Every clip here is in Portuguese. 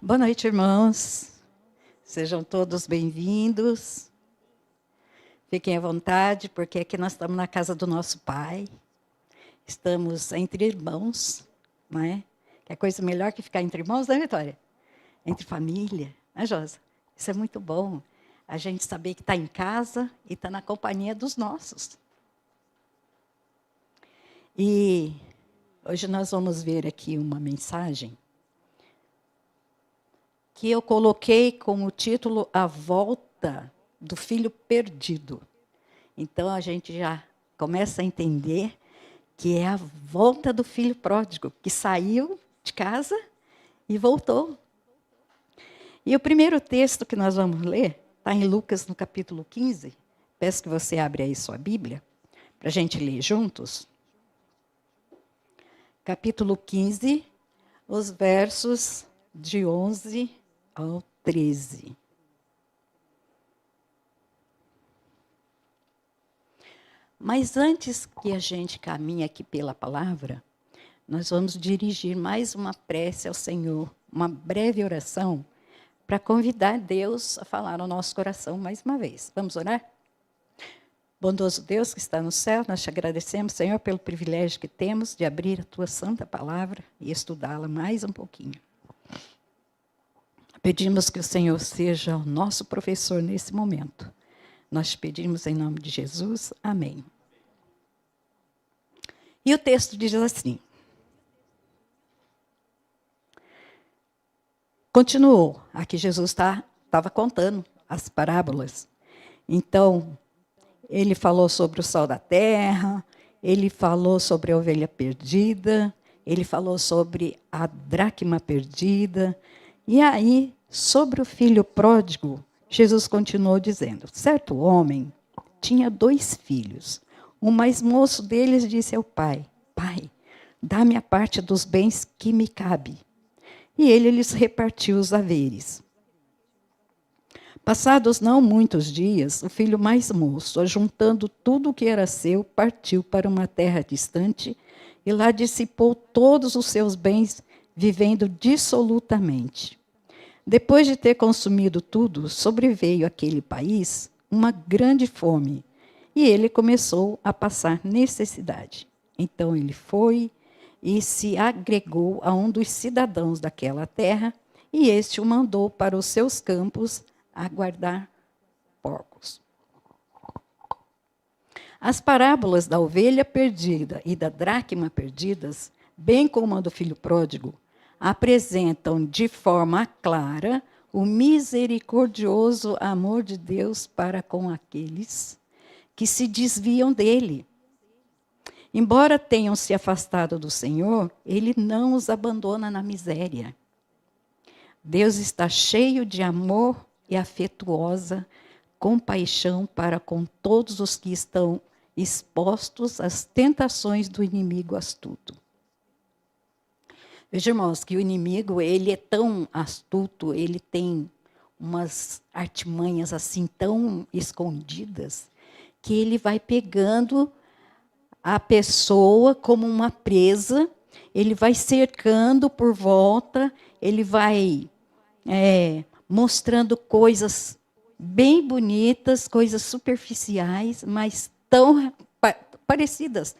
Boa noite, irmãos. Sejam todos bem-vindos. Fiquem à vontade, porque aqui nós estamos na casa do nosso Pai. Estamos entre irmãos, não é? Que é coisa melhor que ficar entre irmãos, né, Vitória? Entre família, né, Josa? Isso é muito bom. A gente saber que está em casa e está na companhia dos nossos. E hoje nós vamos ver aqui uma mensagem que eu coloquei como título A Volta do Filho Perdido. Então, a gente já começa a entender que é a volta do filho pródigo, que saiu de casa e voltou. E o primeiro texto que nós vamos ler está em Lucas, no capítulo 15. Peço que você abra aí sua Bíblia, para a gente ler juntos. Capítulo 15, os versos de 11 ao 13. Mas antes que a gente caminhe aqui pela palavra, nós vamos dirigir mais uma prece ao Senhor, uma breve oração, para convidar Deus a falar no nosso coração mais uma vez. Vamos orar? Bondoso Deus que está no céu, nós te agradecemos, Senhor, pelo privilégio que temos de abrir a tua santa palavra e estudá-la mais um pouquinho. Pedimos que o Senhor seja o nosso professor nesse momento. Nós te pedimos em nome de Jesus. Amém. E o texto diz assim. Continuou. Aqui Jesus estava contando as parábolas. Então, ele falou sobre o sal da terra, ele falou sobre a ovelha perdida, ele falou sobre a dracma perdida. E aí, sobre o filho pródigo, Jesus continuou dizendo, certo homem tinha 2 filhos. O mais moço deles disse ao pai, pai, dá-me a parte dos bens que me cabe. E ele lhes repartiu os haveres. Passados não muitos dias, o filho mais moço, ajuntando tudo o que era seu, partiu para uma terra distante e lá dissipou todos os seus bens, vivendo dissolutamente. Depois de ter consumido tudo, sobreveio àquele país uma grande fome, e ele começou a passar necessidade. Então ele foi e se agregou a um dos cidadãos daquela terra, e este o mandou para os seus campos a guardar porcos. As parábolas da ovelha perdida e da dracma perdidas, bem como a do filho pródigo, apresentam de forma clara o misericordioso amor de Deus para com aqueles que se desviam dele. Embora tenham se afastado do Senhor, ele não os abandona na miséria. Deus está cheio de amor e afetuosa compaixão para com todos os que estão expostos às tentações do inimigo astuto. Veja, irmãos, que o inimigo, ele é tão astuto, ele tem umas artimanhas assim tão escondidas, que ele vai pegando a pessoa como uma presa, ele vai cercando por volta, ele vai mostrando coisas bem bonitas, coisas superficiais, mas tão parecidas,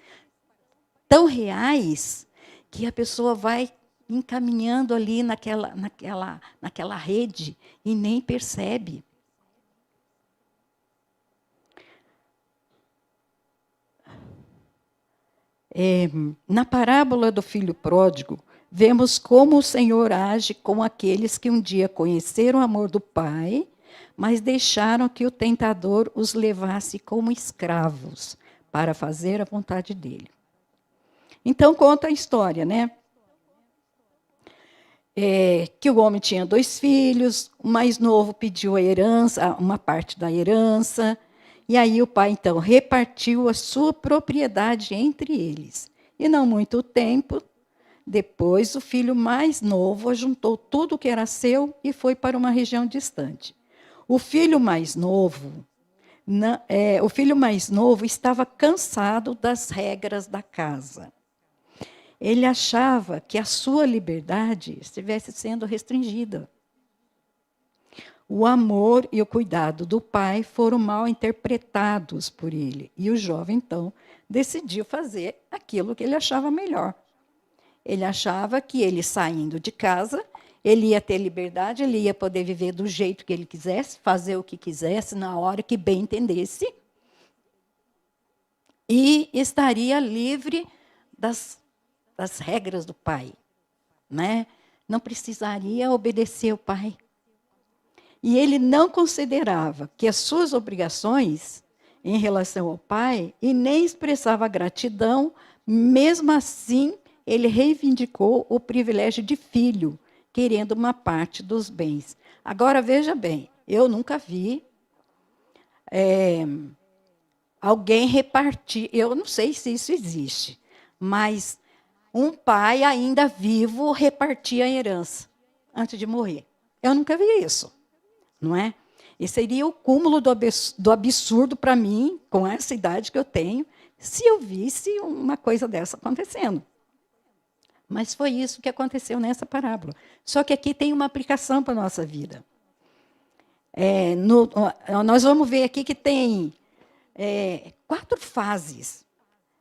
tão reais, que a pessoa vai encaminhando ali naquela rede e nem percebe. Na parábola do filho pródigo, vemos como o Senhor age com aqueles que um dia conheceram o amor do Pai, mas deixaram que o tentador os levasse como escravos para fazer a vontade dele. Então, conta a história, né? Que o homem tinha 2 filhos, o mais novo pediu a herança, uma parte da herança, e aí o pai, então, repartiu a sua propriedade entre eles. E não muito tempo depois, o filho mais novo ajuntou tudo o que era seu e foi para uma região distante. O filho mais novo estava cansado das regras da casa. Ele achava que a sua liberdade estivesse sendo restringida. O amor e o cuidado do pai foram mal interpretados por ele. E o jovem, então, decidiu fazer aquilo que ele achava melhor. Ele achava que ele, saindo de casa, ele ia ter liberdade, ele ia poder viver do jeito que ele quisesse, fazer o que quisesse, na hora que bem entendesse, e estaria livre das regras do pai, né? Não precisaria obedecer ao pai. E ele não considerava que as suas obrigações em relação ao pai, e nem expressava gratidão, mesmo assim, ele reivindicou o privilégio de filho, querendo uma parte dos bens. Agora, veja bem, eu nunca vi alguém repartir, eu não sei se isso existe, mas um pai ainda vivo repartia a herança antes de morrer. Eu nunca vi isso, não é? E seria o cúmulo do absurdo para mim, com essa idade que eu tenho, se eu visse uma coisa dessa acontecendo. Mas foi isso que aconteceu nessa parábola. Só que aqui tem uma aplicação para a nossa vida. Nós vamos ver aqui que tem 4 fases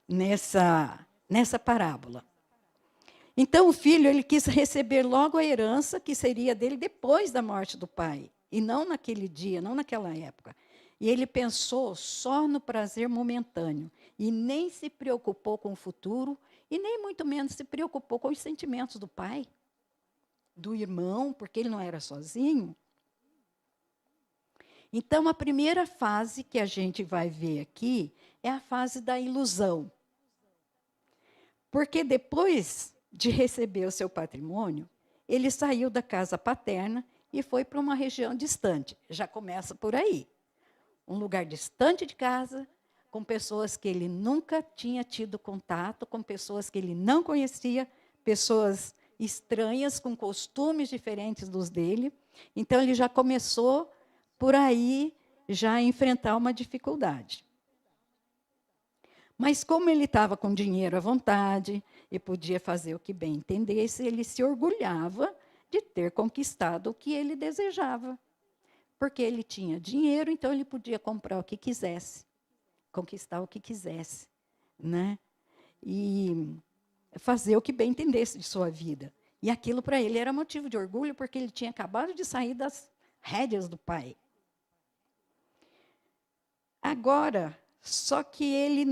nessa parábola. Então, o filho ele quis receber logo a herança que seria dele depois da morte do pai, e não naquele dia, não naquela época. E ele pensou só no prazer momentâneo, e nem se preocupou com o futuro, e nem muito menos se preocupou com os sentimentos do pai, do irmão, porque ele não era sozinho. Então, a primeira fase que a gente vai ver aqui é a fase da ilusão. Porque depois de receber o seu patrimônio, ele saiu da casa paterna e foi para uma região distante. Já começa por aí. Um lugar distante de casa, com pessoas que ele nunca tinha tido contato, com pessoas que ele não conhecia, pessoas estranhas, com costumes diferentes dos dele. Então, ele já começou por aí já a enfrentar uma dificuldade. Mas como ele estava com dinheiro à vontade e podia fazer o que bem entendesse, ele se orgulhava de ter conquistado o que ele desejava. Porque ele tinha dinheiro, então ele podia comprar o que quisesse, conquistar o que quisesse, né? E fazer o que bem entendesse de sua vida. E aquilo para ele era motivo de orgulho, porque ele tinha acabado de sair das rédeas do pai. Agora, só que ele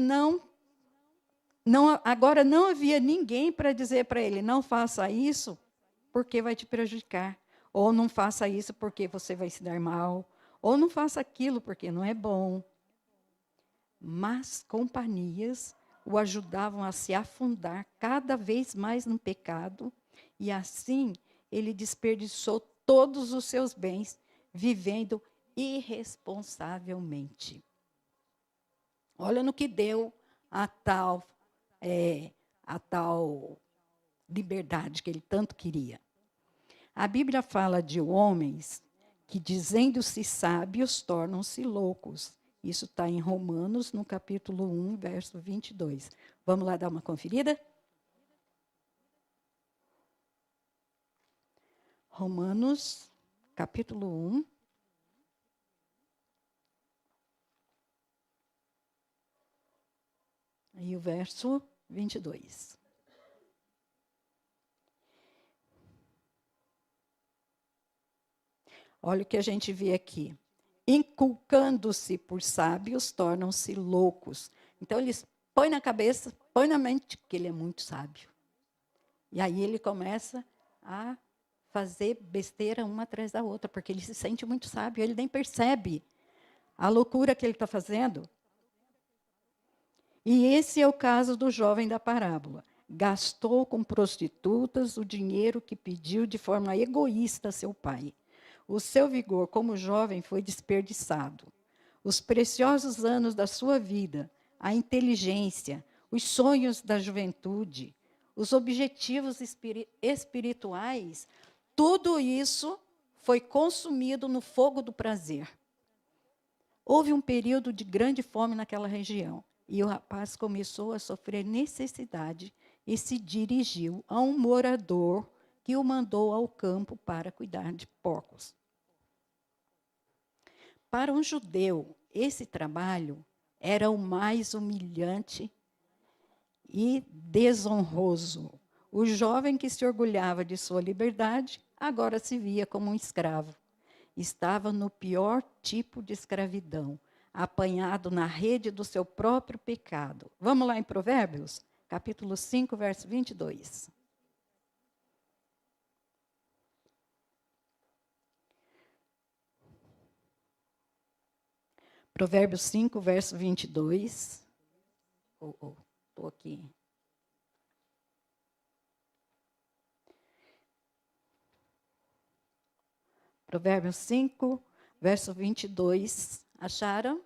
agora não havia ninguém para dizer para ele, não faça isso porque vai te prejudicar, ou não faça isso porque você vai se dar mal, ou não faça aquilo porque não é bom. Mas companhias o ajudavam a se afundar cada vez mais no pecado, e assim ele desperdiçou todos os seus bens, vivendo irresponsavelmente. Olha no que deu a tal liberdade que ele tanto queria. A Bíblia fala de homens que, dizendo-se sábios, tornam-se loucos. Isso está em Romanos, no capítulo 1, verso 22. Vamos lá dar uma conferida? Romanos, capítulo 1. E o verso 22. Olha o que a gente vê aqui. Inculcando-se por sábios, tornam-se loucos. Então, eles põem na cabeça, põem na mente que ele é muito sábio. E aí ele começa a fazer besteira uma atrás da outra, porque ele se sente muito sábio, ele nem percebe a loucura que ele está fazendo. E esse é o caso do jovem da parábola. Gastou com prostitutas o dinheiro que pediu de forma egoísta a seu pai. O seu vigor como jovem foi desperdiçado. Os preciosos anos da sua vida, a inteligência, os sonhos da juventude, os objetivos espirituais, tudo isso foi consumido no fogo do prazer. Houve um período de grande fome naquela região. E o rapaz começou a sofrer necessidade e se dirigiu a um morador que o mandou ao campo para cuidar de porcos. Para um judeu, esse trabalho era o mais humilhante e desonroso. O jovem que se orgulhava de sua liberdade, agora se via como um escravo. Estava no pior tipo de escravidão, apanhado na rede do seu próprio pecado. Vamos lá em Provérbios, capítulo 5, verso 22. Provérbios 5, verso 22. Estou aqui. Provérbios 5, verso 22. Acharam?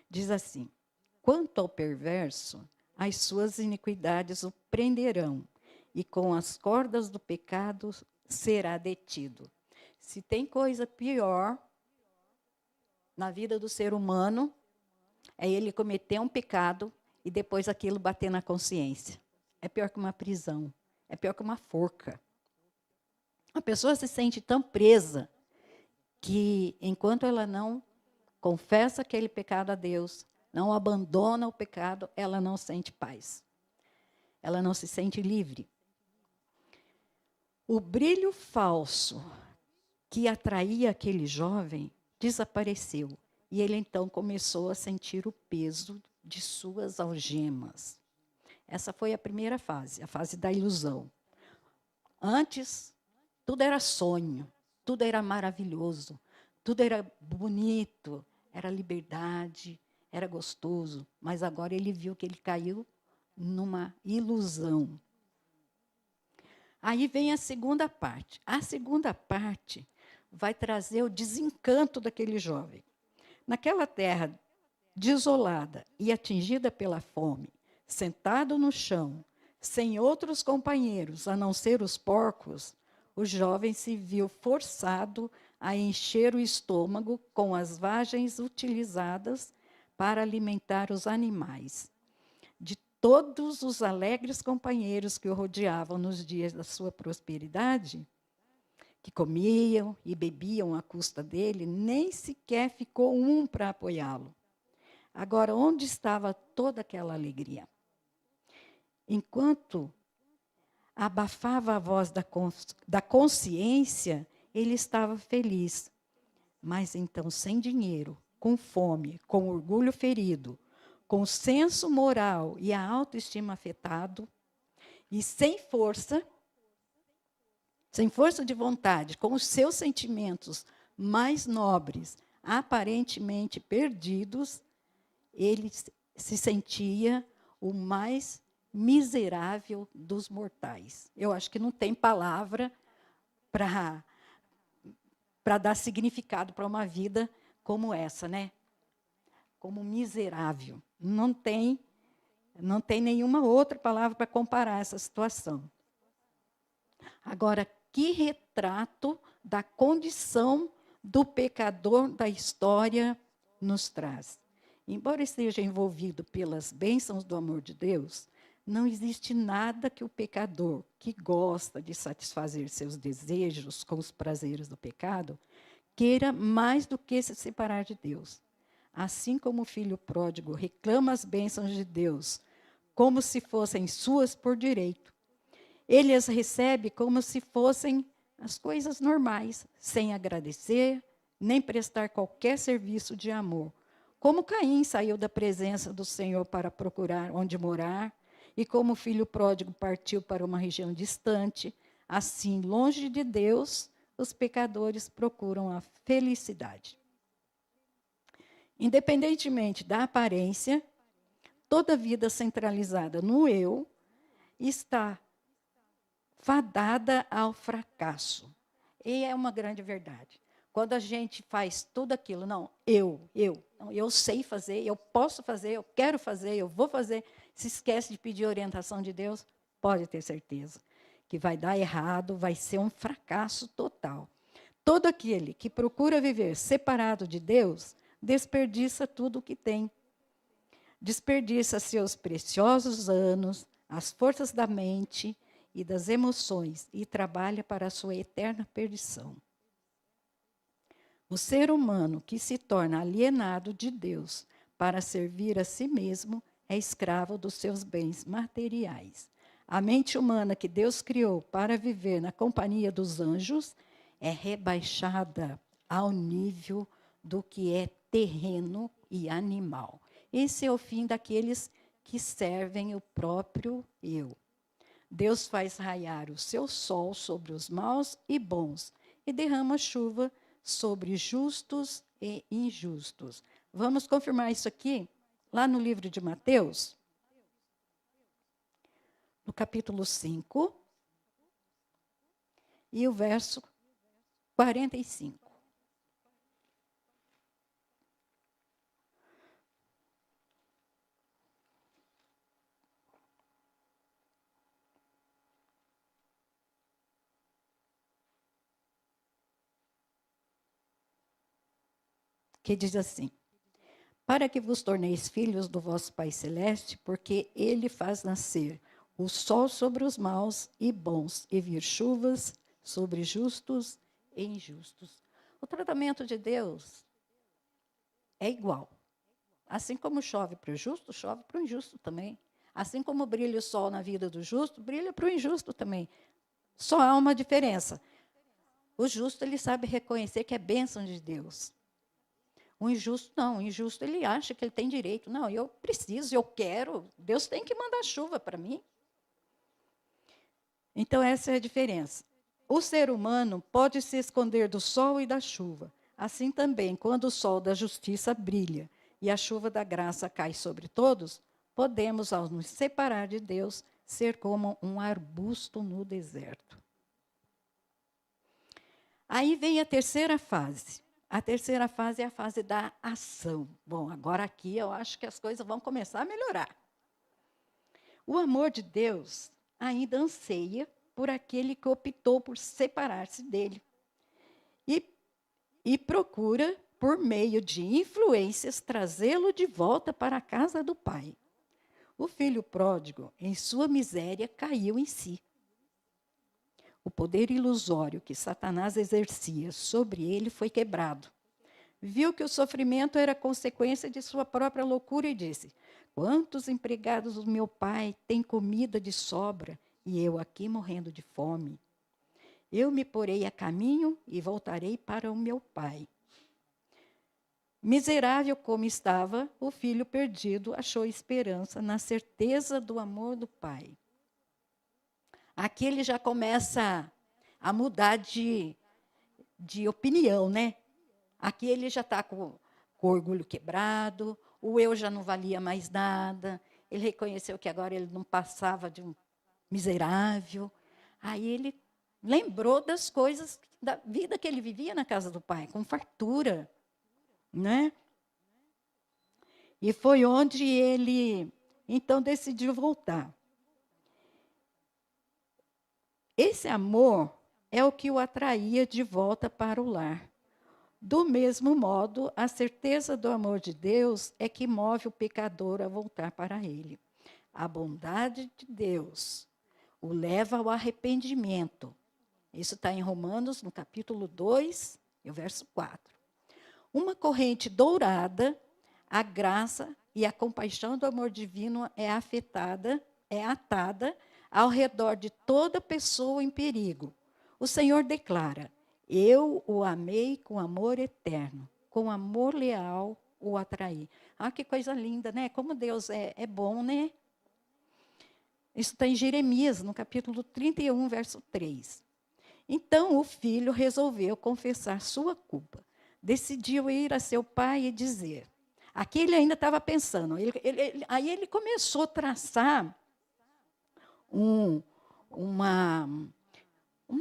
Diz assim: quanto ao perverso, as suas iniquidades o prenderão, e com as cordas do pecado será detido. Se tem coisa pior na vida do ser humano, é ele cometer um pecado e depois aquilo bater na consciência. É pior que uma prisão, é pior que uma forca. A pessoa se sente tão presa que, enquanto ela não confessa aquele pecado a Deus, não abandona o pecado, ela não sente paz. Ela não se sente livre. O brilho falso que atraía aquele jovem desapareceu. E ele então começou a sentir o peso de suas algemas. Essa foi a primeira fase, a fase da ilusão. Antes, tudo era sonho, tudo era maravilhoso, tudo era bonito, era liberdade, era gostoso. Mas agora ele viu que ele caiu numa ilusão. Aí vem a segunda parte. A segunda parte vai trazer o desencanto daquele jovem. Naquela terra desolada e atingida pela fome, sentado no chão, sem outros companheiros a não ser os porcos, o jovem se viu forçado a encher o estômago com as vagens utilizadas para alimentar os animais. De todos os alegres companheiros que o rodeavam nos dias da sua prosperidade, que comiam e bebiam à custa dele, nem sequer ficou um para apoiá-lo. Agora, onde estava toda aquela alegria? Enquanto abafava a voz da consciência, ele estava feliz. Mas então, sem dinheiro, com fome, com orgulho ferido, com o senso moral e a autoestima afetado, e sem força de vontade, com os seus sentimentos mais nobres, aparentemente perdidos, ele se sentia o mais miserável dos mortais. Eu acho que não tem palavra para dar significado para uma vida como essa, né? Como miserável. Não tem nenhuma outra palavra para comparar essa situação. Agora, que retrato da condição do pecador da história nos traz. Embora esteja envolvido pelas bênçãos do amor de Deus, não existe nada que o pecador, que gosta de satisfazer seus desejos com os prazeres do pecado, queira mais do que se separar de Deus. Assim como o filho pródigo reclama as bênçãos de Deus como se fossem suas por direito, ele as recebe como se fossem as coisas normais, sem agradecer, nem prestar qualquer serviço de amor. Como Caim saiu da presença do Senhor para procurar onde morar, e como o filho pródigo partiu para uma região distante, assim, longe de Deus, os pecadores procuram a felicidade. Independentemente da aparência, toda vida centralizada no eu está fadada ao fracasso. E é uma grande verdade. Quando a gente faz tudo aquilo, não, eu sei fazer, eu posso fazer, eu quero fazer, eu vou fazer, se esquece de pedir orientação de Deus, pode ter certeza que vai dar errado, vai ser um fracasso total. Todo aquele que procura viver separado de Deus, desperdiça tudo o que tem. Desperdiça seus preciosos anos, as forças da mente e das emoções e trabalha para a sua eterna perdição. O ser humano que se torna alienado de Deus para servir a si mesmo é escravo dos seus bens materiais. A mente humana que Deus criou para viver na companhia dos anjos é rebaixada ao nível do que é terreno e animal. Esse é o fim daqueles que servem o próprio eu. Deus faz raiar o seu sol sobre os maus e bons e derrama chuva sobre justos e injustos. Vamos confirmar isso aqui lá no livro de Mateus, no capítulo 5, e o verso 45. Que diz assim: para que vos torneis filhos do vosso Pai Celeste, porque ele faz nascer o sol sobre os maus e bons, e vir chuvas sobre justos e injustos. O tratamento de Deus é igual. Assim como chove para o justo, chove para o injusto também. Assim como brilha o sol na vida do justo, brilha para o injusto também. Só há uma diferença. O justo, ele sabe reconhecer que é bênção de Deus. O injusto não, o injusto ele acha que ele tem direito. Não, eu preciso, eu quero, Deus tem que mandar chuva para mim. Então essa é a diferença. O ser humano pode se esconder do sol e da chuva. Assim também, quando o sol da justiça brilha e a chuva da graça cai sobre todos, podemos, ao nos separar de Deus, ser como um arbusto no deserto. Aí vem a terceira fase. A terceira fase é a fase da ação. Bom, agora aqui eu acho que as coisas vão começar a melhorar. O amor de Deus ainda anseia por aquele que optou por separar-se dele. E procura, por meio de influências, trazê-lo de volta para a casa do Pai. O filho pródigo, em sua miséria, caiu em si. O poder ilusório que Satanás exercia sobre ele foi quebrado. Viu que o sofrimento era consequência de sua própria loucura e disse: quantos empregados do meu pai têm comida de sobra e eu aqui morrendo de fome? Eu me porei a caminho e voltarei para o meu pai. Miserável como estava, o filho perdido achou esperança na certeza do amor do pai. Aqui ele já começa a mudar de opinião, né? Aqui ele já está com o orgulho quebrado, o eu já não valia mais nada, ele reconheceu que agora ele não passava de um miserável. Aí ele lembrou das coisas, da vida que ele vivia na casa do pai, com fartura, né? E foi onde ele, então, decidiu voltar. Esse amor é o que o atraía de volta para o lar. Do mesmo modo, a certeza do amor de Deus é que move o pecador a voltar para ele. A bondade de Deus o leva ao arrependimento. Isso está em Romanos, no capítulo 2, e o verso 4. Uma corrente dourada, a graça e a compaixão do amor divino é atada ao redor de toda pessoa em perigo. O Senhor declara: eu o amei com amor eterno, com amor leal o atraí. Ah, que coisa linda, né? Como Deus é bom, né? Isso está em Jeremias, no capítulo 31, verso 3. Então o filho resolveu confessar sua culpa. Decidiu ir a seu pai e dizer. Aqui ele ainda estava pensando. Aí ele começou a traçar uma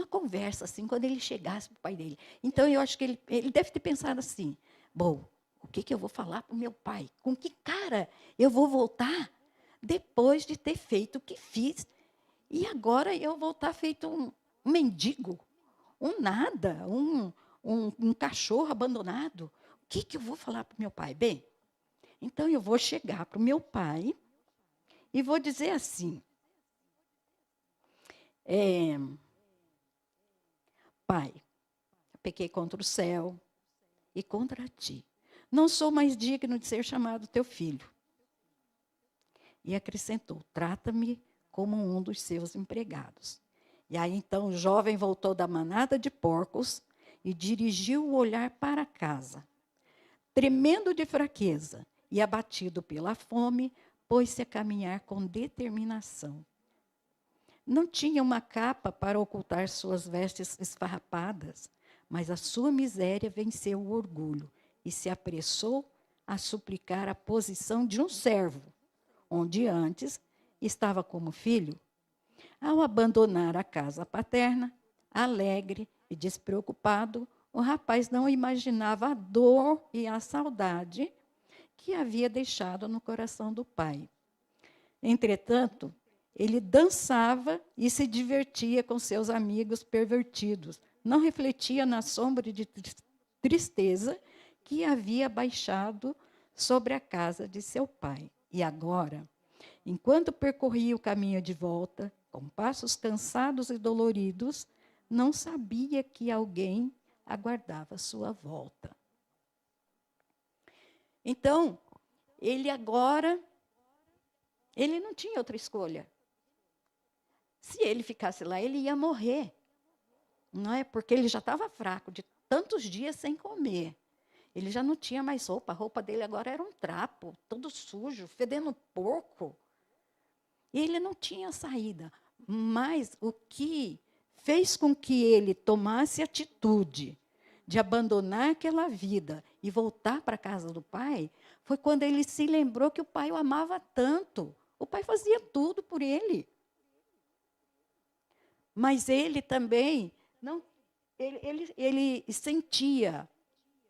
conversa, assim, quando ele chegasse para o pai dele. Então, eu acho que ele deve ter pensado assim: bom, o que eu vou falar para o meu pai? Com que cara eu vou voltar depois de ter feito o que fiz? E agora eu vou estar feito um mendigo, um nada, um cachorro abandonado. O que eu vou falar para o meu pai? Bem, então eu vou chegar para o meu pai e vou dizer assim, pai, eu pequei contra o céu e contra ti. Não sou mais digno de ser chamado teu filho. E acrescentou, trata-me como um dos seus empregados. E aí, então, o jovem voltou da manada de porcos e dirigiu o olhar para casa. Tremendo de fraqueza e abatido pela fome, pôs-se a caminhar com determinação. Não tinha uma capa para ocultar suas vestes esfarrapadas, mas a sua miséria venceu o orgulho e se apressou a suplicar a posição de um servo, onde antes estava como filho. Ao abandonar a casa paterna, alegre e despreocupado, o rapaz não imaginava a dor e a saudade que havia deixado no coração do pai. Entretanto, ele dançava e se divertia com seus amigos pervertidos. Não refletia na sombra de tristeza que havia baixado sobre a casa de seu pai. E agora, enquanto percorria o caminho de volta, com passos cansados e doloridos, não sabia que alguém aguardava sua volta. Então, ele não tinha outra escolha. Se ele ficasse lá, ele ia morrer. Não é? Porque ele já estava fraco, de tantos dias sem comer. Ele já não tinha mais roupa. A roupa dele agora era um trapo, todo sujo, fedendo porco. E ele não tinha saída. Mas o que fez com que ele tomasse atitude de abandonar aquela vida e voltar para a casa do pai, foi quando ele se lembrou que o pai o amava tanto. O pai fazia tudo por ele. Mas ele também, ele sentia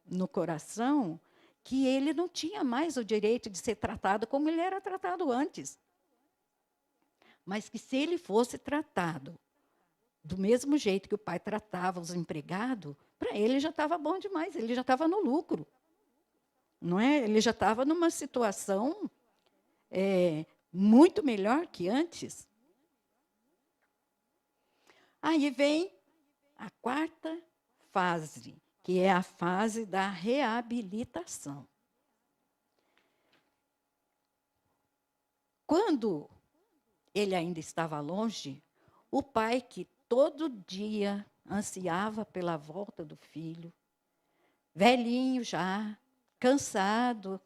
no coração que ele não tinha mais o direito de ser tratado como ele era tratado antes. Mas que se ele fosse tratado do mesmo jeito que o pai tratava os empregados, para ele já estava bom demais, ele já estava no lucro. Não é? Ele já estava numa situação muito melhor que antes. Aí vem a quarta fase, que é a fase da reabilitação. Quando ele ainda estava longe, o pai, que todo dia ansiava pela volta do filho, velhinho já, cansado,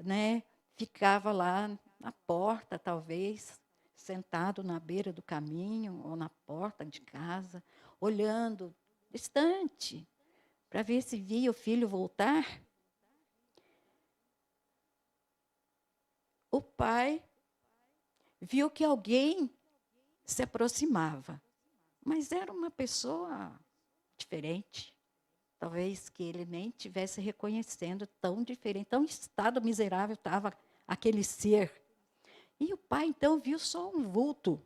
né, ficava lá na porta, talvez, sentado na beira do caminho ou na porta de casa, olhando distante, para ver se via o filho voltar. O pai viu que alguém se aproximava, mas era uma pessoa diferente. Talvez que ele nem estivesse reconhecendo, tão diferente, tão estado miserável estava aquele ser. E o pai, então, viu só um vulto.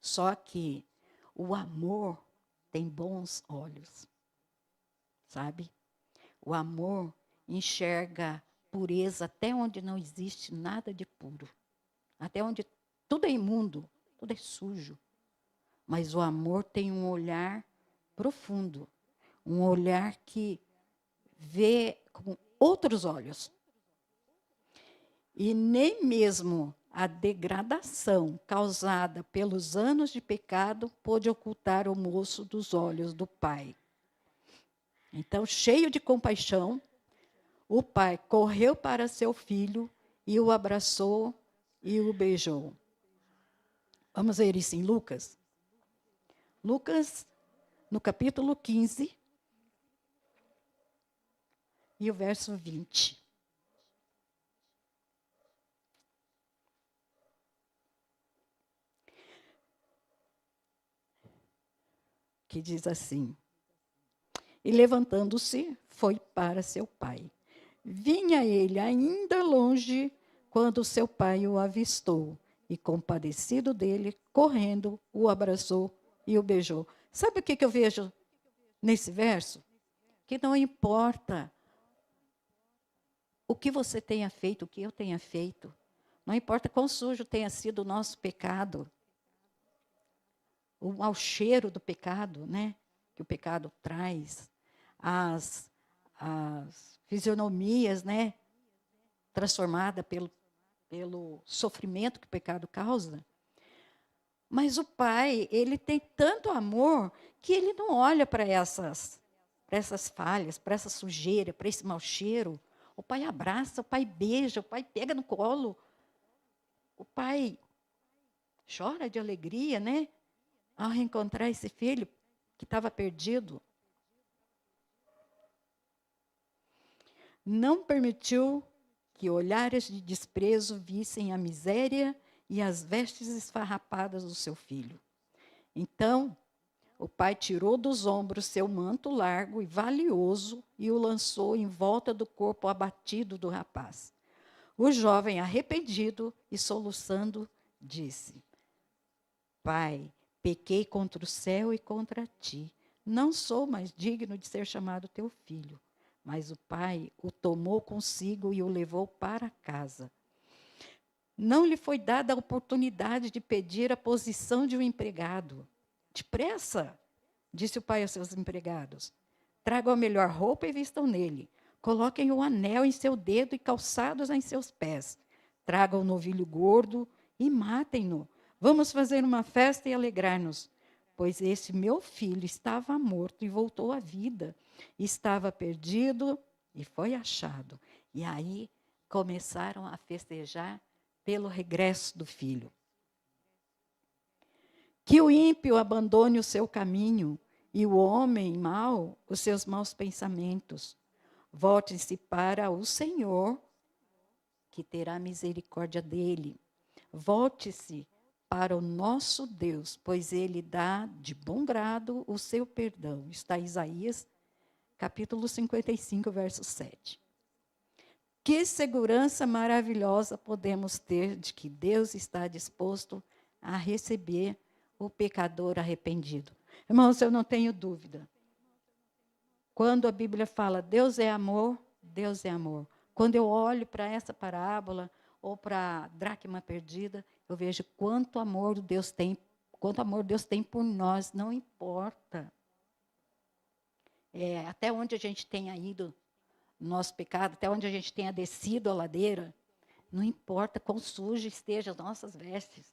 Só que o amor tem bons olhos, sabe? O amor enxerga pureza até onde não existe nada de puro. Até onde tudo é imundo, tudo é sujo. Mas o amor tem um olhar profundo, um olhar que vê com outros olhos. E nem mesmo a degradação causada pelos anos de pecado pôde ocultar o moço dos olhos do pai. Então, cheio de compaixão, o pai correu para seu filho e o abraçou e o beijou. Vamos ver isso em Lucas? Lucas, no capítulo 15, e o verso 20. Que diz assim: e levantando-se, foi para seu pai. Vinha ele ainda longe, quando seu pai o avistou, e compadecido dele, correndo, o abraçou e o beijou. Sabe o que eu vejo nesse verso? Que não importa o que você tenha feito, o que eu tenha feito. Não importa quão sujo tenha sido o nosso pecado. O mau cheiro do pecado, né? Que o pecado traz. As fisionomias, né? Transformada pelo sofrimento que o pecado causa. Mas o Pai, ele tem tanto amor que ele não olha para essas falhas, para essa sujeira, para esse mau cheiro. O Pai abraça, o Pai beija, o Pai pega no colo. O Pai chora de alegria, né? Ao reencontrar esse filho que estava perdido. Não permitiu que olhares de desprezo vissem a miséria e as vestes esfarrapadas do seu filho. Então, o pai tirou dos ombros seu manto largo e valioso e o lançou em volta do corpo abatido do rapaz. O jovem, arrependido e soluçando, disse: Pai, pequei contra o céu e contra ti. Não sou mais digno de ser chamado teu filho. Mas o pai o tomou consigo e o levou para casa. Não lhe foi dada a oportunidade de pedir a posição de um empregado. Depressa, disse o pai aos seus empregados. Tragam a melhor roupa e vistam nele. Coloquem o anel em seu dedo e calçados em seus pés. Tragam o novilho gordo e matem-no. Vamos fazer uma festa e alegrar-nos. Pois esse meu filho estava morto e voltou à vida. Estava perdido e foi achado. E aí começaram a festejar pelo regresso do filho. Que o ímpio abandone o seu caminho e o homem mau os seus maus pensamentos. Volte-se para o Senhor, que terá misericórdia dele. Volte-se para o nosso Deus, pois ele dá de bom grado o seu perdão. Está em Isaías, capítulo 55, verso 7. Que segurança maravilhosa podemos ter de que Deus está disposto a receber o pecador arrependido. Irmãos, eu não tenho dúvida. Quando a Bíblia fala Deus é amor, Deus é amor. Quando eu olho para essa parábola ou para a dracma perdida, eu vejo quanto amor Deus tem por nós, não importa. Até onde a gente tenha ido no nosso pecado, até onde a gente tenha descido a ladeira, não importa quão sujo estejam as nossas vestes,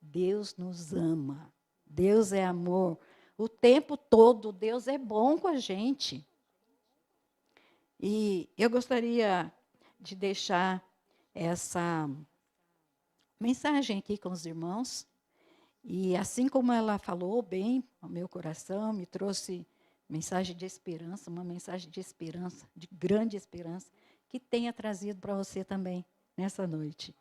Deus nos ama. Deus é amor. O tempo todo, Deus é bom com a gente. E eu gostaria de deixar essa mensagem aqui com os irmãos. E assim como ela falou bem ao meu coração, me trouxe mensagem de esperança, uma mensagem de esperança, de grande esperança, que tenha trazido para você também nessa noite.